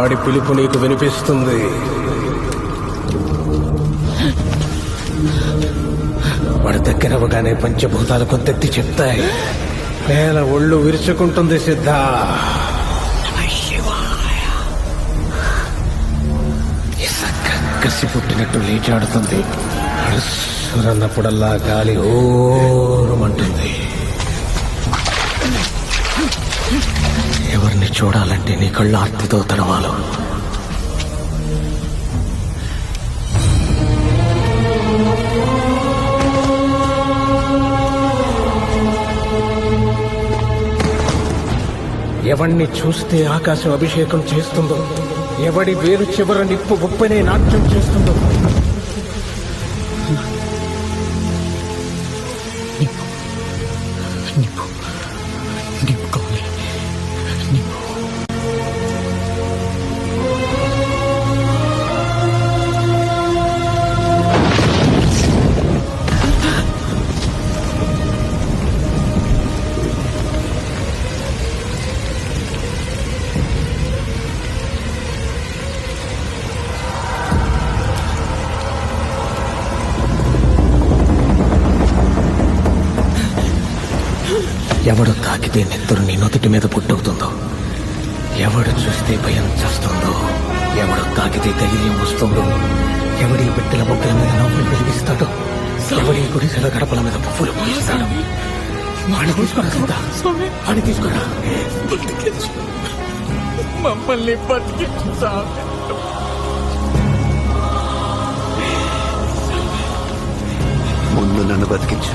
వాడి పిలుపు నీకు వినిపిస్తుంది. వాడి దగ్గరవగానే పంచభూతాలు కొంతెత్తి చెప్తాయి. నేల ఒళ్ళు విరుచుకుంటుంది. సిద్ధ ఇసక్క కసి పుట్టినట్టు లేచాడుతుంది. అరుసురన్నప్పుడల్లా గాలి ఓరమంటుంది. ఎవరిని చూడాలంటే నీ కళ్ళు ఆర్తితో తడవాలు. ఎవణ్ణి చూస్తే ఆకాశం అభిషేకం చేస్తుందో, ఎవడి వేలు చివర నిప్పు ఉప్పనే నాట్యం చేస్తుందో, ఎవడు తాకితే నెత్తురు నీ నొదుటి మీద పుట్టవుతుందో, ఎవడు చూస్తే భయం చేస్తుందో, ఎవడు తాకితే ధైర్యం వస్తుందో, ఎవడి బిడ్డల బొక్కల మీద నవ్వులు వెలిగిస్తాడో, ఎవడి గుడిసెల గడపల మీద పువ్వులు పూయిస్తాడు. వాడిని తీసుకురా, వాడిని తీసుకురా. మమ్మల్ని బతికించు. ముందు నన్ను బతికించు.